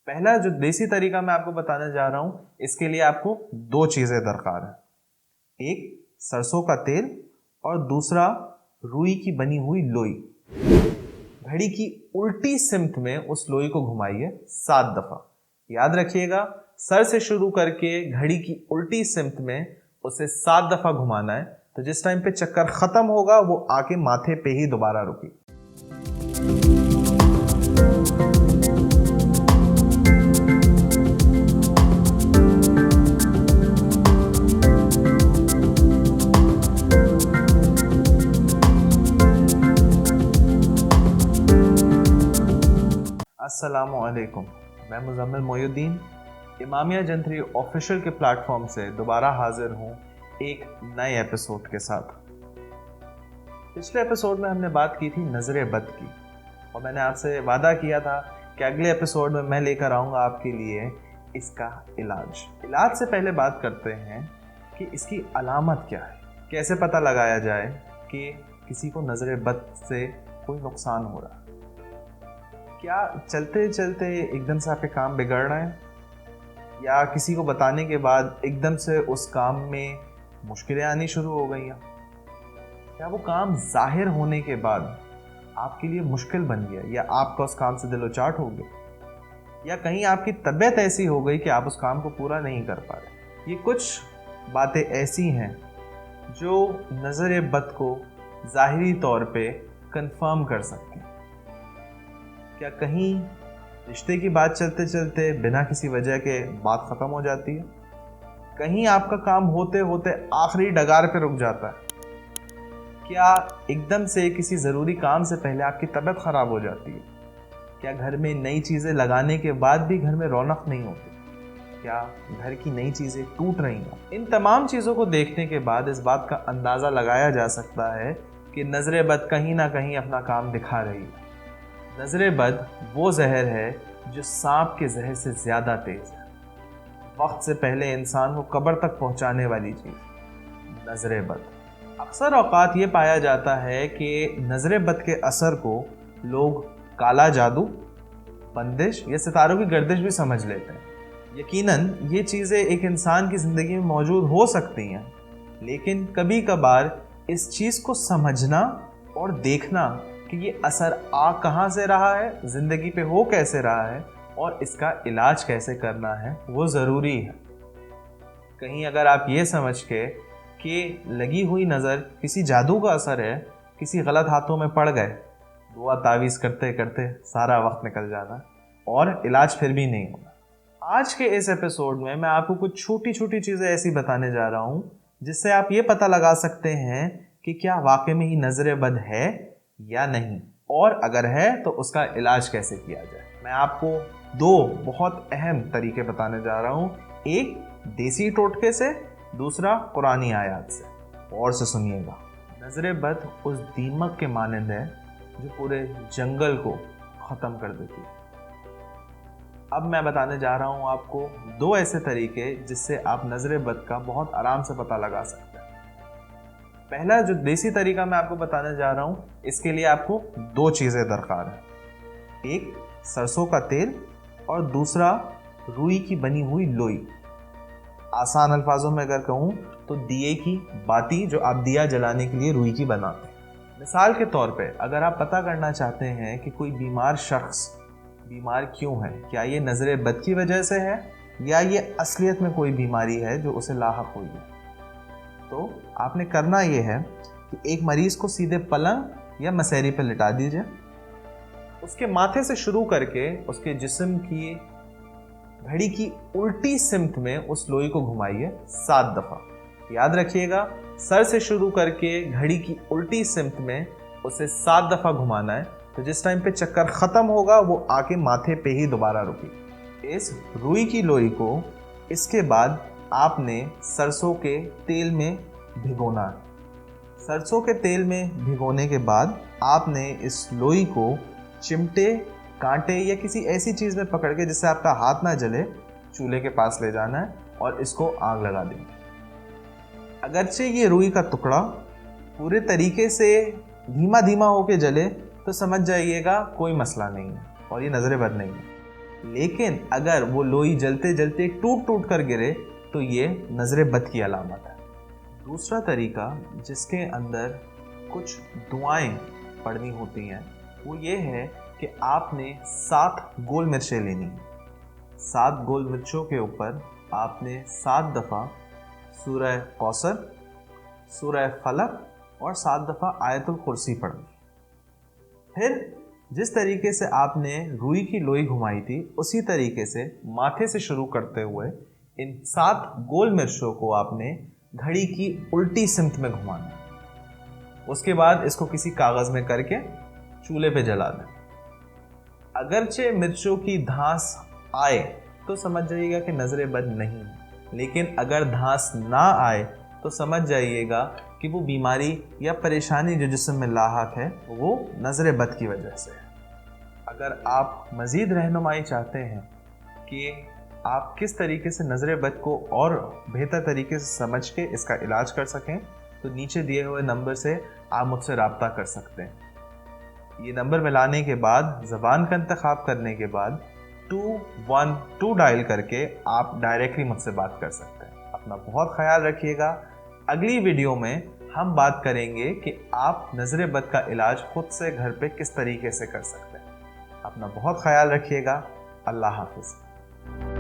पहला जो देसी तरीका मैं आपको बताने जा रहा हूं, इसके लिए आपको दो चीजें दरकार है। एक सरसों का तेल और दूसरा रुई की बनी हुई लोई। घड़ी की उल्टी सिमत में उस लोई को घुमाइए 7 दफा। याद रखिएगा, सर से शुरू करके घड़ी की उल्टी सिमत में उसे 7 दफा घुमाना है। तो जिस टाइम पे चक्कर खत्म होगा वो आके माथे पे ही दोबारा रुकी। अस्सलामुअलैकुम, मैं मुज़म्मिल मोयुद्दीन इमामिया जंतरी ऑफिशियल के प्लेटफॉर्म से दोबारा हाजिर हूँ एक नए एपिसोड के साथ। पिछले एपिसोड में हमने बात की थी नज़र बद की, और मैंने आपसे वादा किया था कि अगले एपिसोड में मैं लेकर आऊँगा आपके लिए इसका इलाज से पहले बात करते हैं कि इसकी अलामत क्या है, कैसे पता लगाया जाए कि किसी को नज़र बद से कोई नुकसान हो रहा है। क्या चलते चलते एकदम से आपके काम बिगड़ रहे हैं, या किसी को बताने के बाद एकदम से उस काम में मुश्किलें आनी शुरू हो गई हैं? क्या वो काम जाहिर होने के बाद आपके लिए मुश्किल बन गया, या आपका उस काम से दिलोचाट हो गया, या कहीं आपकी तबीयत ऐसी हो गई कि आप उस काम को पूरा नहीं कर पा रहे? ये कुछ बातें ऐसी हैं जो नज़र बद को ज़ाहिरी तौर पे कंफर्म कर सकती हैं। क्या कहीं रिश्ते की बात चलते चलते बिना किसी वजह के बात ख़त्म हो जाती है? कहीं आपका काम होते होते आखिरी डगार पे रुक जाता है? क्या एकदम से किसी ज़रूरी काम से पहले आपकी तबीयत ख़राब हो जाती है? क्या घर में नई चीज़ें लगाने के बाद भी घर में रौनक नहीं होती? क्या घर की नई चीज़ें टूट रही हैं? इन तमाम चीज़ों को देखने के बाद इस बात का अंदाज़ा लगाया जा सकता है कि नज़र बद कहीं ना कहीं अपना काम दिखा रही है। नज़र बद वो जहर है जो सांप के जहर से ज़्यादा तेज़ है। वक्त से पहले इंसान को कब्र तक पहुंचाने वाली चीज़ नज़र बद। अक्सर औक़ात ये पाया जाता है कि नज़र बद के असर को लोग काला जादू, बंदिश या सितारों की गर्दिश भी समझ लेते हैं। यकीनन ये चीज़ें एक इंसान की ज़िंदगी में मौजूद हो सकती हैं, लेकिन कभी कभार इस चीज़ को समझना और देखना कि ये असर आ कहाँ से रहा है, ज़िंदगी पे हो कैसे रहा है और इसका इलाज कैसे करना है, वो ज़रूरी है। कहीं अगर आप ये समझ के कि लगी हुई नज़र किसी जादू का असर है, किसी गलत हाथों में पड़ गए, दुआ तावीज़ करते करते सारा वक्त निकल जाना और इलाज फिर भी नहीं होना। आज के इस एपिसोड में मैं आपको कुछ छोटी छोटी चीज़ें ऐसी बताने जा रहा हूँ जिससे आप ये पता लगा सकते हैं कि क्या वाकई में ही नज़र बद है या नहीं, और अगर है तो उसका इलाज कैसे किया जाए। मैं आपको दो बहुत अहम तरीके बताने जा रहा हूँ, एक देसी टोटके से, दूसरा कुरानी आयत से। और से सुनिएगा। नज़र बद उस दीमक के मानंद है जो पूरे जंगल को ख़त्म कर देती है। अब मैं बताने जा रहा हूँ आपको दो ऐसे तरीके जिससे आप नज़र बद का बहुत आराम से पता लगा सकते हैं। पहला जो देसी तरीका मैं आपको बताने जा रहा हूँ, इसके लिए आपको दो चीज़ें दरकार है। एक सरसों का तेल और दूसरा रुई की बनी हुई लोई। आसान अल्फाजों में अगर कहूँ तो दिए की बाती जो आप दिया जलाने के लिए रुई की बनाते हैं। मिसाल के तौर पे अगर आप पता करना चाहते हैं कि कोई बीमार शख्स बीमार क्यों है, क्या ये नज़र बद की वजह से है या ये असलियत में कोई बीमारी है जो उसे लाहक हुई है, तो आपने करना ये है कि एक मरीज़ को सीधे पलंग या मसहरी पर लिटा दीजिए। उसके माथे से शुरू करके उसके जिस्म की घड़ी की उल्टी सिमत में उस लोई को घुमाइए 7 दफा। याद रखिएगा, सर से शुरू करके घड़ी की उल्टी सिमत में उसे 7 दफा घुमाना है। तो जिस टाइम पे चक्कर ख़त्म होगा वो आके माथे पे ही दोबारा रुकी। इस रुई की लोई को इसके बाद आपने सरसों के तेल में भिगोना है। सरसों के तेल में भिगोने के बाद आपने इस लोई को चिमटे, कांटे या किसी ऐसी चीज़ में पकड़ के जिससे आपका हाथ ना जले, चूल्हे के पास ले जाना है और इसको आग लगा देंगे। अगरचे ये रुई का टुकड़ा पूरे तरीके से धीमा धीमा होके जले तो समझ जाइएगा कोई मसला नहीं है और ये नज़र बद नहीं है। लेकिन अगर वो लोई जलते जलते टूट टूट कर गिरे तो ये नज़र बद की अलामत है। दूसरा तरीका जिसके अंदर कुछ दुआएं पढ़नी होती हैं वो ये है कि आपने 7 गोल मिर्चें लेनी हैं। 7 गोल मिर्चों के ऊपर आपने 7 दफ़ा सूरह कौसर, सूरह फलक और 7 दफ़ा आयतुल कुर्सी पढ़नी। फिर जिस तरीके से आपने रुई की लोई घुमाई थी उसी तरीके से माथे से शुरू करते हुए इन 7 गोल मिर्चों को आपने घड़ी की उल्टी सिमत में घुमाना। उसके बाद इसको किसी कागज़ में करके चूल्हे पे जला दें। अगरचे मिर्चों की धांस आए तो समझ जाइएगा कि नज़र बद नहीं है, लेकिन अगर धांस ना आए तो समझ जाइएगा कि वो बीमारी या परेशानी जो जिस्म में लाहक है वो नज़र बद की वजह से है। अगर आप मज़ीद रहनुमाई चाहते हैं कि आप किस तरीके से नज़र बद को और बेहतर तरीके से समझ के इसका इलाज कर सकें तो नीचे दिए हुए नंबर से आप मुझसे रब्ता कर सकते हैं। ये नंबर मिलाने के बाद ज़बान का इंतखाब करने के बाद 212 डायल करके आप डायरेक्टली मुझसे बात कर सकते हैं। अपना बहुत ख्याल रखिएगा। अगली वीडियो में हम बात करेंगे कि आप नज़र बद का इलाज खुद से घर पे किस तरीके से कर सकते हैं। अपना बहुत ख्याल रखिएगा। अल्लाह हाफिज़।